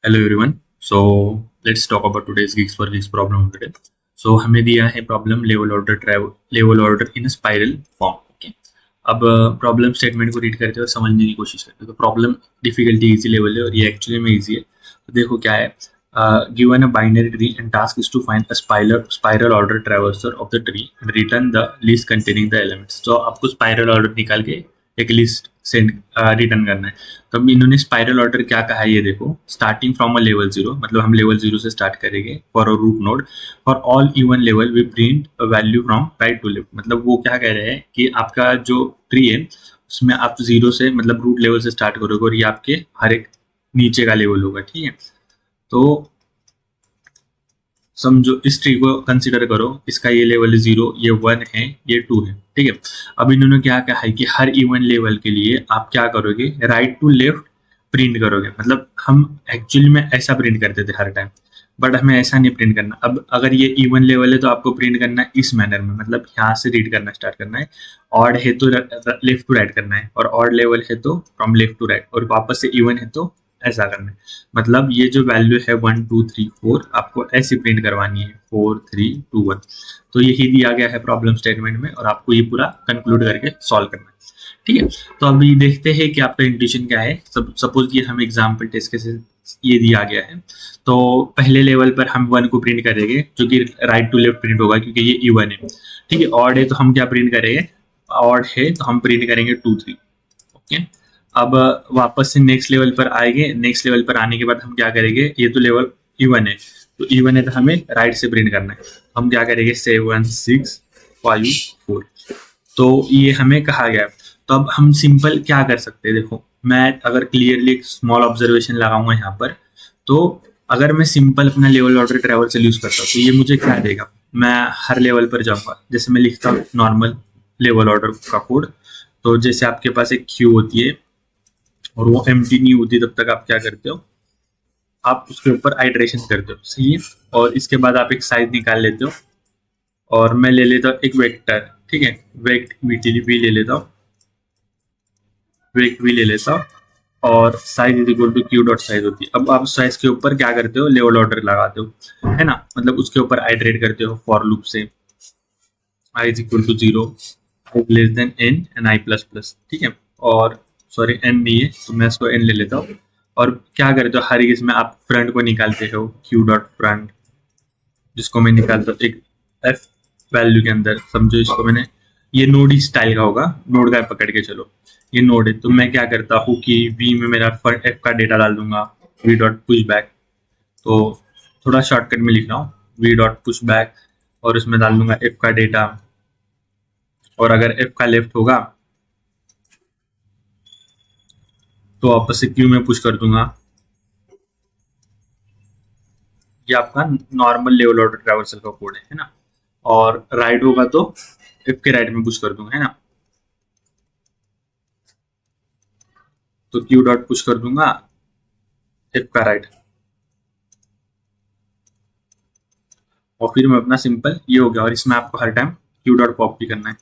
Hello everyone. So let's talk about today's geeks for geeks problem today. So हमें दिया है problem level order in spiral form. Okay, अब problem statement को read करते हुए समझने की कोशिश करते हैं। तो प्रॉब्लम डिफिकल्टी इजी लेवल है और ये एक्चुअली में इजी है। तो देखो क्या है, given a binary tree and task is to find a spiral order traversal of the tree and return the list containing the elements. तो आपको स्पाइरल ऑर्डर निकाल के एक लिस्ट सेंड रिटर्न करना है। तो अब इन्होंने स्पाइरल ऑर्डर क्या कहा है, ये देखो, starting from a level zero, मतलब हम लेवल जीरो से स्टार्ट करेंगे for a root node. For all even level we print value from right to left. मतलब वो क्या कह रहे हैं कि आपका जो ट्री है उसमें आप जीरो से मतलब रूट लेवल से स्टार्ट करोगे और ये आपके हर एक नीचे का लेवल होगा। ठीक है, तो समझो इस ट्री को कंसिडर करो, इसका ये लेवल 0, ये 1 है, ये 2 है। ठीक है, अब इन्होंने क्या कहा है कि हर इवन लेवल के लिए आप क्या करोगे, राइट टू लेफ्ट प्रिंट करोगे। मतलब हम एक्चुअली में ऐसा प्रिंट करते थे हर टाइम, बट हमें ऐसा नहीं प्रिंट करना। अब अगर ये इवन लेवल है तो आपको प्रिंट करना है इस मैनर में, मतलब यहाँ से रीड करना स्टार्ट करना है। ऑड है तो लेफ्ट टू राइट करना है, और ऑड लेवल है तो फ्रॉम लेफ्ट टू राइट, और वापस से इवन है तो ऐसा करना है। मतलब ये जो वैल्यू है 1 2 3 4 आपको ऐसी प्रिंट करवानी है, 4 3 2 1। तो यही दिया गया है प्रॉब्लम स्टेटमेंट में, और आपको ये पूरा कंक्लूड करके सॉल्व करना है। ठीक है, तो अभी देखते हैं कि आपका इंट्यूशन क्या है। सपोज ये हम एग्जाम्पल टेस्ट के ये दिया गया है। तो पहले लेवल पर हम 1 को प्रिंट करेंगे जो कि राइट टू लेफ्ट प्रिंट होगा क्योंकि ये इवन है। ठीक है, ऑड है तो हम क्या प्रिंट करेंगे, ऑड है तो हम प्रिंट करेंगे 2 3। ओके, अब वापस से नेक्स्ट लेवल पर आएंगे। नेक्स्ट लेवल पर आने के बाद हम क्या करेंगे, ये तो लेवल इवन है, तो इवन है तो हमें राइट से प्रिंट करना है। हम क्या करेंगे 7 6 5 4। तो ये हमें कहा गया। तो अब हम सिंपल क्या कर सकते हैं, देखो मैं अगर क्लियरली एक स्मॉल ऑब्जर्वेशन लगाऊंगा यहाँ पर, तो अगर मैं सिंपल अपना लेवल ऑर्डर ट्रैवर्सल यूज करता हूँ तो ये मुझे क्या देगा। मैं हर लेवल पर जाऊंगा, जैसे मैं लिखता हूँ नॉर्मल लेवल ऑर्डर का कोड। तो जैसे आपके पास एक क्यू होती है और वो एम्प्टी नहीं होती, तब तक आप क्या करते हो, आप उसके ऊपर आइट्रेशन करते हो, सही है। और इसके बाद आप एक साइज निकाल लेते हो, और मैं ले लेता हूँ एक वेक्टर। ठीक है, वेक्ट वी ले लेता हूँ, वेक्ट वी ले लेता हूँ, और size is equal to Q dot size होती है। अब आप साइज के ऊपर क्या करते हो, लेवल ऑर्डर लगाते हो, है ना। मतलब उसके ऊपर आइट्रेट करते हो फॉर लूप से, i is equal to 0, less than n and i plus plus. ठीक है, और सॉरी एन नहीं है तो मैं इसको एन ले लेता हूँ। और क्या करते हो, हर एक इसमें आप फ्रंट को निकालते हो, क्यू डॉट फ्रंट, जिसको मैं निकालता हूँ एक एफ वैल्यू के अंदर। समझो इसको मैंने, ये नोड ही स्टाइल का होगा, नोड का पकड़ के चलो, ये नोड है। तो मैं क्या करता हूँ कि वी में मेरा एफ का डेटा डाल दूंगा, वी डॉट पुश बैक। तो थोड़ा शॉर्टकट में लिख रहा हूँ, वी डॉट पुश बैक, और उसमें डाल दूंगा एफ का डेटा। और अगर एफ का लेफ्ट होगा तो वापस से क्यू में पुश कर दूंगा। ये आपका नॉर्मल लेवल ऑर्डर ट्रैवर्सल का कोड है ना। और राइट होगा तो एफ के राइट में पुश कर दूंगा, है ना। तो क्यू डॉट पुश कर दूंगा एफ का राइट, और फिर मैं अपना सिंपल ये हो गया। और इसमें आपको हर टाइम क्यू डॉट पॉप भी करना है।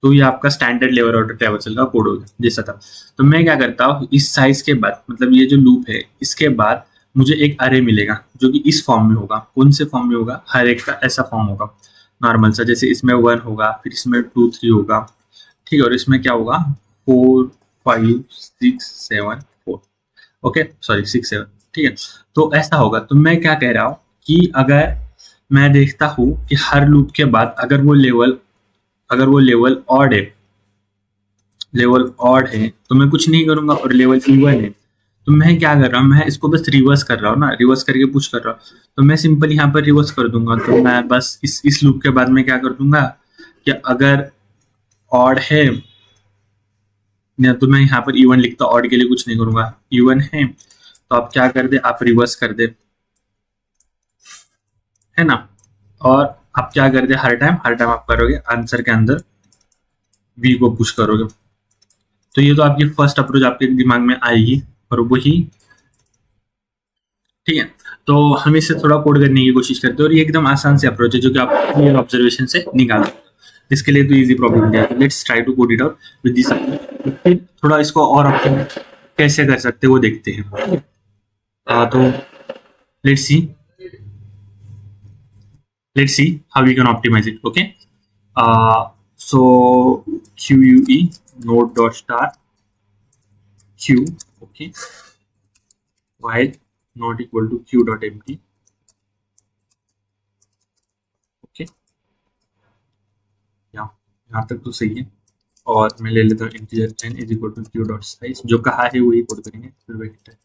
तो ये आपका स्टैंडर्ड लेवल ऑर्डर ट्रैवर्सल का कोड हो गया जैसा था। तो मैं क्या करता हूँ, इस साइज के बाद, मतलब ये जो लूप है इसके बाद मुझे एक अरे मिलेगा जो कि इस फॉर्म में होगा। कौन से फॉर्म में होगा, हर एक का ऐसा फॉर्म होगा नॉर्मल सा। जैसे इसमें 1 होगा, फिर इसमें 2 3 होगा, ठीक है, और इसमें क्या होगा 4 5 6 7 4। Okay, sorry 6 7। ठीक है, तो ऐसा होगा। तो मैं क्या कह रहा हूँ कि अगर मैं देखता हूँ कि हर लूप के बाद अगर वो लेवल ऑड है, लेवल ऑड है तो मैं कुछ नहीं करूंगा, और लेवल इवन है तो मैं क्या कर रहा हूँ, मैं इसको बस रिवर्स कर रहा हूँ ना, रिवर्स करके पुश कर रहा हूँ। तो मैं सिंपल यहाँ पर रिवर्स कर दूंगा। तो मैं बस इस लूप के बाद में क्या कर दूंगा कि अगर ऑड है, या तो मैं यहाँ पर इवन लिखता, ऑड के लिए कुछ नहीं करूंगा। इवन है तो आप क्या कर दे, आप रिवर्स कर दे, है ना। और आप क्या कर दे, हर टाइम आप करोगे आंसर के अंदर वी को पुश करोगे। तो ये तो आपकी फर्स्ट अप्रोच आपके दिमाग में आएगी, और वही, ठीक है। तो हम इससे थोड़ा कोड करने की कोशिश करते हैं, और ये एकदम आसान से अप्रोच है जो कि आप क्लियर ऑब्जर्वेशन से निकाल सकते हो। इसके लिए तो इजी प्रॉब्लम दिया है, let's try to code it out with this. फिर थोड़ा इसको और ऑप्टिमाइज कैसे कर सकते हैं वो देखते हैं। तो let's see let's see how we can optimize it. Okay, so QUE node dot star Q, okay, while not equal to Q dot empty. Okay, यहाँ तक तो सही है। और मैं ले लेता हूँ integer n is equal to Q dot size, जो कहा है वही कोड करेंगे। फिर vector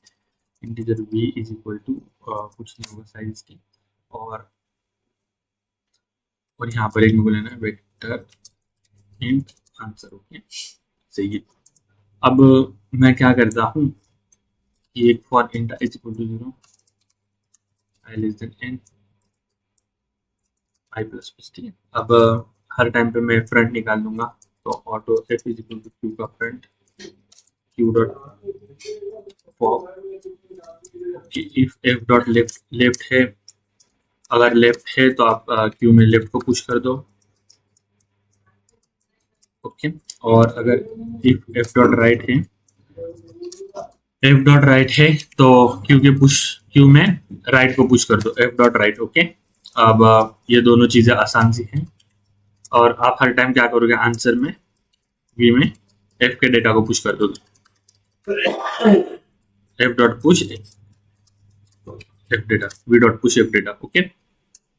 integer v is equal to कुछ नहीं होगा साइज की, और यहाँ पर एक मुझे लेना है वेक्टर इंट आंसर। ओके, सही है। अब मैं क्या करता हूँ कि एक for int is equal to 0 I less than n I plus plus, ठीक है। अब हर टाइम पे मैं फ्रंट निकाल दूंगा, तो auto f is equal to q का front q dot pop, if f dot left है, अगर लेफ्ट है तो आप क्यू में लेफ्ट को पुश कर दो। ओके, और अगर इफ एफ डॉट राइट है, एफ डॉट राइट है तो क्यू में राइट को पुश कर दो, एफ डॉट राइट। ओके, अब ये दोनों चीजें आसान सी हैं, और आप हर टाइम क्या करोगे, आंसर में वी में एफ के डेटा को पुश कर दोगे, F dot push F data, V dot push F data. Okay,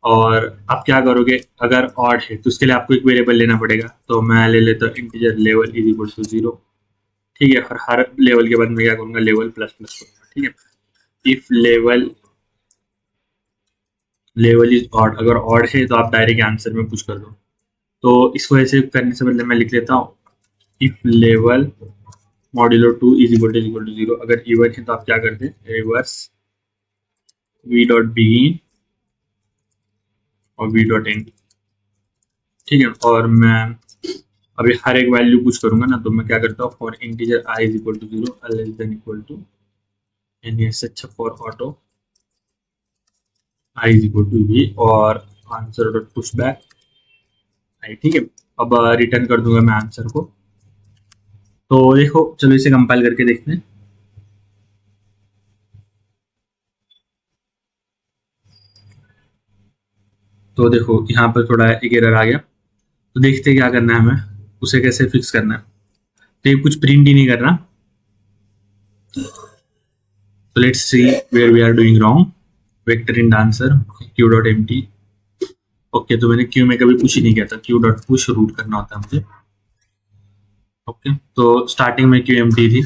और आप क्या करोगे, अगर ऑड है तो उसके लिए आपको एक वेरिएबल लेना पड़ेगा, तो मैं ले लेता हूँ integer level is equal to 0, ठीक है। और हर लेवल के बाद मैं क्या करूंगा, लेवल प्लस प्लस करूंगा, ठीक है। इफ लेवल इज ऑड, अगर ऑड है तो आप डायरेक्ट आंसर में पुश कर दो। तो इसको ऐसे करने से पहले मैं लिख लेता हूँ if level modulo 2 is equal to 0, अगर इवन है तो आप क्या करते हैं, रिवर्स वी डॉट बिगिन और वी डॉट एंड, ठीक है। और मैं अभी हर एक वैल्यू पुश करूंगा ना, तो मैं क्या करता हूँ, for integer i is equal to 0 less than equal to n, ऐसे अच्छा for auto i is equal to v और answer dot push back i, ठीक है। अब रिटर्न कर दूंगा मैं आंसर को। तो देखो, चलो इसे कंपाइल करके देखते हैं। तो देखो यहाँ पर थोड़ा एक एरर आ गया, तो देखते क्या करना है हमें, उसे कैसे फिक्स करना है। तो ये कुछ प्रिंट ही नहीं कर रहा, तो let's see where we are doing wrong. Vector int answer Q dot empty, okay, तो मैंने क्यू में कभी पुश ही नहीं किया था, क्यू डॉट पुश रूट करना होता है मुझे। ओके, तो स्टार्टिंग में क्यू एम्प्टी थी।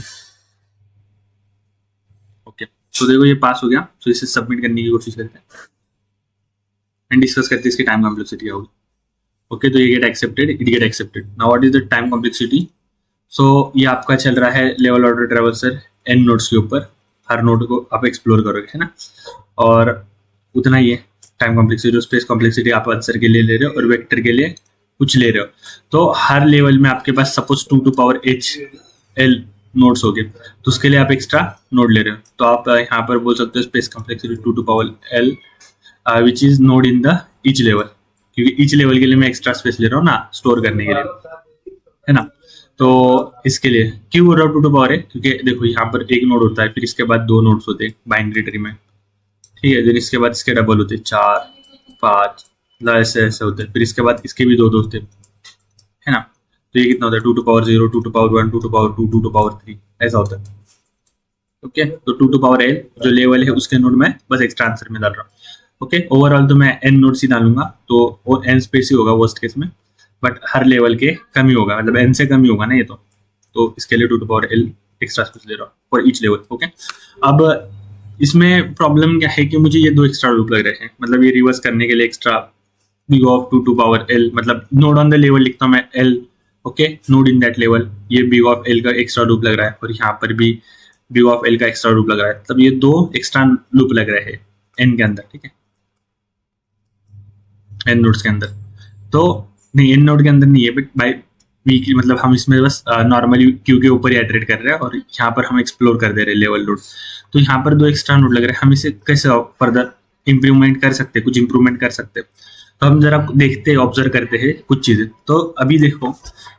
ओके, तो देखो ये पास हो गया, तो इसे सबमिट करने की कोशिश करते हैं एंड डिस्कस करते हैं इसकी टाइम कॉम्प्लेक्सिटी क्या होगी। ओके, तो ये get accepted, it get accepted. Now what is the time complexity. So ये आपका चल रहा है level order traversal n nodes के ऊपर, हर नोड को आप एक्सप्लोर करोगे, है ना, और उतना ही है टाइम कॉम्प्लेक्सिटी। जो स्पेस कॉम्प्लेक्सिटी आप आंसर के लिए ले रहे हो और वेक्टर के लिए कुछ ले रहे हो, तो हर लेवल में आपके पास suppose 2 to power h l nodes हो गए, तो उसके लिए आप एक्स्ट्रा नोड ले रहे हो, तो आप यहाँ पर बोल सकते हो space complexity 2 to power l which is node in the each level, क्योंकि ईच लेवल के लिए मैं एक्स्ट्रा स्पेस ले रहा हूँ ना स्टोर करने के लिए, है ना। तो इसके लिए क्यों बोल रहा हूँ 2 टू पावर है, क्योंकि देखो यहाँ पर एक नोड होता है, फिर इसके बाद 2 नोड्स होते हैं बाइनरी ट्री में, ठीक है। फिर इसके बाद इसके डबल होते हैं 4 5, ऐसे ऐसे होते हैं, फिर इसके बाद इसके भी 2 होते हैं, है ना। तो ये कितना होता है, 2 to power 0, 2 to power 1, 2 to power 2, 2 to power 3, ऐसा होता है। ओके, तो 2 टू पावर n जो लेवल है उसके नोड में बस एक्स्ट्रा आंसर में डाल रहा हूँ। ओके, ओवरऑल तो मैं n नोड्स ही डालूंगा, तो वो n स्पेस ही होगा वर्स्ट केस में, बट हर लेवल के कम ही होगा, मतलब n से कम ही होगा ना ये, तो इसके लिए 2 to power l extra space ले रहा हूँ फॉर ईच लेवल। ओके, अब इसमें प्रॉब्लम क्या है कि मुझे ये 2 एक्स्ट्रा लूप लग रहे हैं, मतलब ये रिवर्स करने के लिए extra big of 2 to power l, मतलब नोड ऑन द लेवल लिखता हूँ मैं l, okay, node in that level, ये big of l का एक्स्ट्रा लूप लग रहा है, और यहाँ पर भी big of l का एक्स्ट्रा लूप लग रहा है, मतलब ये 2 एक्स्ट्रा लूप लग रहे हैं n के अंदर, ठीक है, n नोड्स के अंदर। तो नहीं, n नोड के अंदर नहीं है, बट बाय वी की, मतलब हम इसमें बस नॉर्मली क्यू के ऊपर ही आइटरेट कर रहे हैं, और यहाँ पर हम एक्सप्लोर कर दे रहे हैं लेवल नोड। तो यहाँ पर 2 एक्स्ट्रा नोड लग रहे हैं, हम इसे कैसे फर्दर इंप्रूवमेंट कर सकते हैं, कुछ इंप्रूवमेंट कर सकते हैं। तो हम जरा देखते हैं, ऑब्जर्व करते हैं कुछ चीज़ें। तो अभी देखो,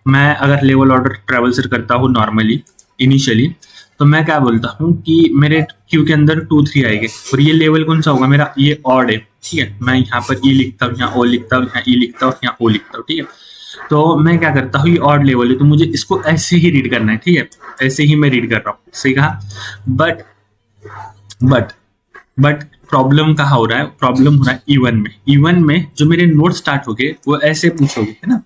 मैं अगर लेवल ऑर्डर ट्रैवल्सर करता हूँ नॉर्मली इनिशियली, तो मैं क्या बोलता हूँ कि मेरे क्यू के अंदर 2 3 आएंगे, और ये लेवल कौन सा होगा मेरा, ये ऑड है, ठीक है। मैं यहाँ पर ई लिखता हूँ, यहाँ ओ लिखता हूँ, यहाँ ई लिखता हूँ, यहाँ ओ लिखता हूँ, ठीक है। तो मैं क्या करता हूँ, ये ऑड लेवल है तो मुझे इसको ऐसे ही रीड करना है, ठीक है। ऐसे ही मैं रीड कर रहा हूँ, सही कहा। बट बट बट प्रॉब्लम कहाँ हो रहा है, प्रॉब्लम हो रहा है इवन में। इवन में जो मेरे नोट स्टार्ट हो गए वो ऐसे पुश हो गए, है ना।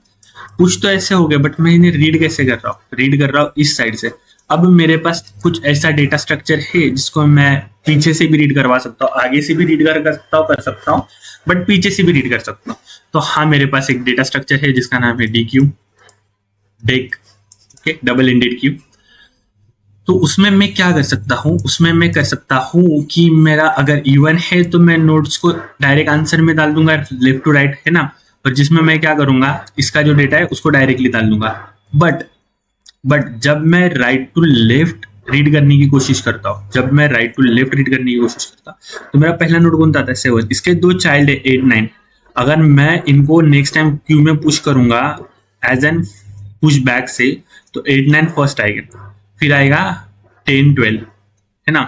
पुश तो ऐसे हो गए, बट मैं इन्हें रीड कैसे कर रहा हूँ, रीड कर रहा हूँ इस साइड से। अब मेरे पास कुछ ऐसा डेटा स्ट्रक्चर है जिसको मैं पीछे से भी रीड करवा सकता हूँ, आगे से भी रीड कर सकता हूँ, बट पीछे से भी रीड कर सकता हूँ। तो हाँ, मेरे पास एक डेटा स्ट्रक्चर है जिसका नाम है D Q, deck, okay, double ended queue. तो उसमें मैं क्या कर सकता हूँ, उसमें मैं कर सकता हूँ कि मेरा अगर इवन है तो मैं नोट्स को डायरेक्ट आंसर में डाल दूंगा, लेफ्ट टू राइट, है ना। और जिसमें मैं क्या करूंगा, इसका जो डेटा है उसको डायरेक्टली डाल दूंगा। बट बट जब मैं राइट टू लेफ्ट रीड करने की कोशिश करता हूँ, जब मैं राइट टू लेफ्ट रीड करने की कोशिश करता हूँ, तो मेरा पहला नोट कौन सा आता है, 7। इसके 2 चाइल्ड है, 8 9। अगर मैं इनको नेक्स्ट टाइम क्यू में पुश करूंगा एज एन पुश बैक से, तो 8 9 फर्स्ट आएगा, फिर आएगा 10 12, है ना,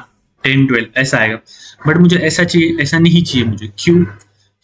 10 12 ऐसा आएगा। बट मुझे ऐसा चाहिए, ऐसा नहीं चाहिए मुझे। क्यू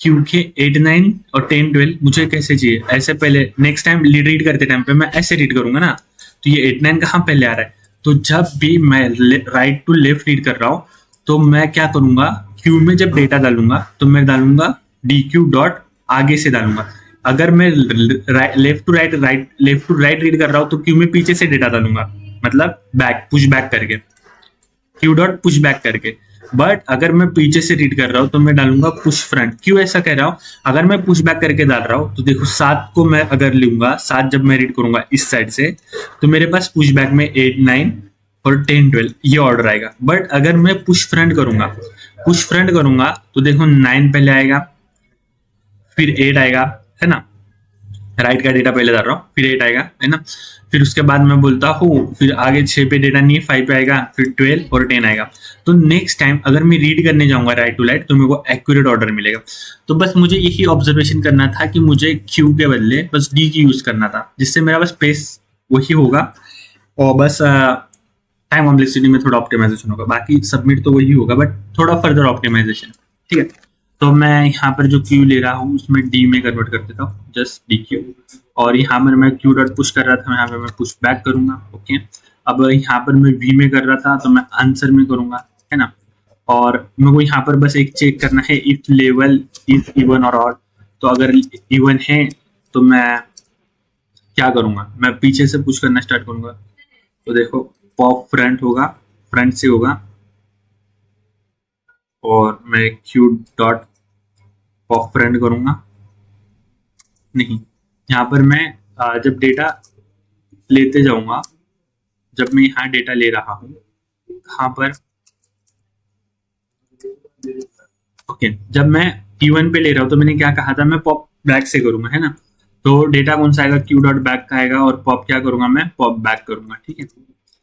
क्यू के 8 9 और 10 12 मुझे कैसे चाहिए, ऐसे पहले नेक्स्ट टाइम रीड करते टाइम पे मैं ऐसे रीड करूंगा ना। तो ये 8 9 कहाँ पहले आ रहा है, तो जब भी मैं राइट टू लेफ्ट रीड कर रहा हूँ तो मैं क्या करूंगा, क्यू में जब डेटा डालूंगा तो मैं डालूंगा डी क्यू डॉट, आगे से डालूंगा। अगर मैं लेफ्ट टू राइट रीड कर रहा हूँ तो क्यू में पीछे से डेटा डालूंगा, मतलब बैक, पुश बैक करके, क्यू डॉट पुश बैक करके। बट अगर मैं पीछे से रीड कर रहा हूँ तो मैं डालूंगा पुश फ्रंट। क्यों ऐसा कह रहा हूँ, अगर मैं पुश बैक करके डाल रहा हूँ तो देखो 7 को मैं अगर लूंगा, 7 जब मैं रीड करूंगा इस साइड से, तो मेरे पास पुश बैक में 8 9 और 10 12 ये ऑर्डर आएगा। बट अगर मैं पुश फ्रंट करूंगा तो देखो 9 पहले आएगा, फिर 8 आएगा, है ना। राइट का डेटा पहले डाल रहा हूँ, फिर 8 आएगा, है ना। फिर उसके बाद मैं बोलता हूँ, फिर आगे 6 पे डेटा नहीं है, 5 पे आएगा, फिर 12 और 10 आएगा। तो नेक्स्ट टाइम अगर मैं रीड करने जाऊंगा राइट टू राइट तो मेरे को एक्यूरेट ऑर्डर मिलेगा। तो बस मुझे यही ऑब्जर्वेशन करना था कि मुझे क्यू के बदले बस डी की यूज करना था, जिससे मेरा बस स्पेस वही होगा, और बस टाइम कॉम्प्लेक्सिटी में थोड़ा ऑप्टिमाइजेशन होगा। बाकी सबमिट तो वही होगा, बट थोड़ा फर्दर ऑप्टिमाइजेशन, ठीक है। तो मैं यहाँ पर जो क्यू ले रहा हूँ उसमें डी में कन्वर्ट कर देता हूँ, जस्ट डी क्यू। और यहाँ पर मैं क्यू डॉट पुश कर रहा था, यहाँ पर मैं पुश बैक करूंगा, ओके। अब यहाँ पर मैं वी में कर रहा था तो मैं आंसर में करूंगा, है ना। और मेरे को यहाँ पर बस एक चेक करना है, इफ लेवल इज इवन और ऑड। तो अगर इवन है तो मैं क्या करूंगा, मैं पीछे से पुश करना स्टार्ट करूंगा। तो देखो पॉप फ्रंट होगा, फ्रंट से होगा, और मैं क्यू डॉट पॉप फ्रंट करूंगा। नहीं, यहाँ पर मैं जब डेटा लेते जाऊंगा, जब मैं यहाँ डेटा ले रहा हूँ, यहाँ पर ओके, जब मैं P1 पे ले रहा हूँ तो मैंने क्या कहा था, मैं पॉप बैक से करूंगा, है ना। तो डेटा कौन सा आएगा, क्यू डॉट बैक का आएगा, और पॉप क्या करूंगा, मैं पॉप बैक करूंगा, ठीक है।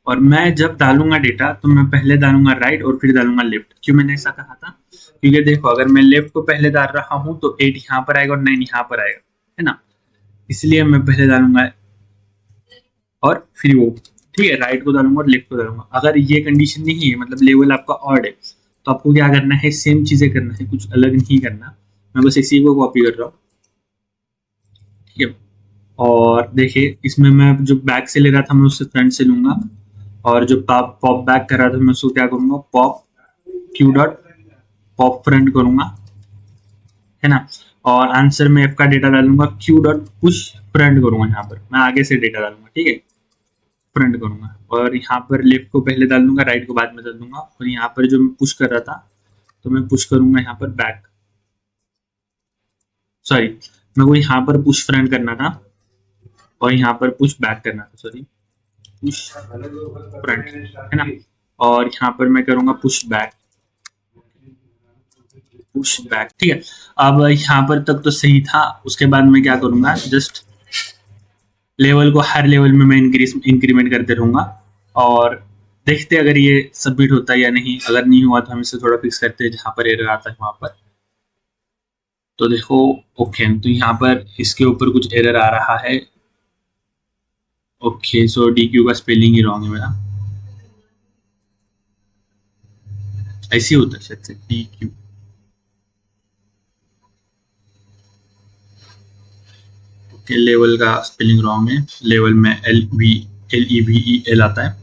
और मैं जब डालूंगा डेटा तो मैं पहले डालूंगा राइट और फिर डालूंगा लेफ्ट। क्यों मैंने ऐसा कहा था, क्योंकि देखो अगर मैं लेफ्ट को पहले डाल रहा हूँ तो 8 यहाँ पर आएगा और 9 यहाँ पर आएगा, है ना। इसलिए मैं पहले डालूंगा और फिर वो, ठीक है, राइट को डालूंगा और लेफ्ट को डालूंगा। अगर ये कंडीशन नहीं है, मतलब लेवल आपका ऑड है, तो आपको क्या करना है, सेम चीजें करना है, कुछ अलग नहीं करना। मैं बस इसी को कॉपी कर रहा हूँ, ठीक है। और देखिए इसमें मैं जो बैक से ले रहा था मैं उससे फ्रंट से लूंगा, और जो पॉप बैक कर रहा था मैं उसको क्या करूंगा, pop Q dot pop front करूंगा, है ना। और आंसर में एफ का डेटा डालूंगा, क्यू डॉट पुश फ्रंट करूंगा, यहाँ पर मैं आगे से डेटा डालूंगा, ठीक है, फ्रंट करूंगा। और यहाँ पर लेफ्ट को पहले डाल दूंगा, राइट को बाद में डाल दूंगा। और यहाँ पर जो मैं पुश कर रहा था तो मैं पुश करूंगा यहाँ पर बैक, सॉरी, मेरे को यहाँ पर पुश फ्रंट करना था और यहाँ पर पुश बैक करना था, सॉरी, पुश फ्रंट, है ना। और यहाँ पर मैं करूंगा पुश बैक, पुश बैक, ठीक है। अब यहाँ पर तक तो सही था। उसके बाद मैं क्या करूंगा, जस्ट लेवल को हर लेवल में मैं इंक्रीमेंट करते रहूंगा, और देखते अगर ये सबमिट होता है या नहीं। अगर नहीं हुआ तो हम इसे थोड़ा फिक्स करते हैं, जहाँ पर एरर आता है वहां पर। तो देखो ओके, तो यहाँ पर इसके ऊपर कुछ एरर आ रहा है। ओके, सो डी क्यू का स्पेलिंग ही रॉन्ग है मेरा। ऐसे ही होता है शायद से, टी क्यू। ओके, लेवल का स्पेलिंग रॉन्ग है, लेवल में LEVEL आता है।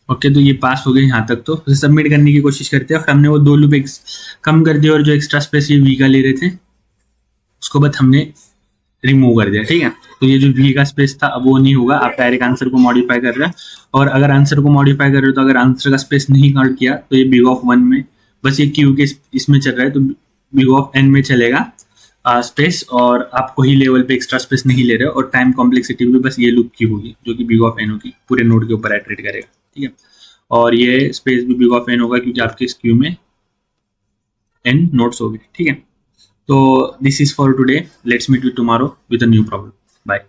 ओके, तो ये पास हो गए यहाँ तक। तो सबमिट करने की कोशिश करते हैं, और हमने वो दो लूप कम कर दिया, और जो एक्स्ट्रा स्पेस ये वी का ले रहे थे उसको बस हमने रिमूव कर दिया। ठीक है, तो ये जो वी का स्पेस था अब वो नहीं होगा, आप डायरेक्ट आंसर को मॉडिफाई कर रहे हैं। और अगर आंसर को मॉडिफाई कर रहे हो तो अगर आंसर का स्पेस नहीं काउंट किया तो ये बिग ऑफ 1 में बस ये क्यू के इसमें चल रहा है, तो बिग ऑफ एन में चलेगा स्पेस, और आप कोई लेवल पे एक्स्ट्रा स्पेस नहीं ले रहे हो, और टाइम कॉम्प्लेक्सिटी भी बस ये लूप की होगी जो कि बिग ऑफ एन होगी, पूरे नोड के ऊपर आइटरेट करेगा। ठीक है, और ये स्पेस भी बिग ऑफ एन होगा क्योंकि आपके इस क्यू में एन नोड्स हो गए। ठीक है, तो this is for today, let's meet you tomorrow with a new problem. Bye.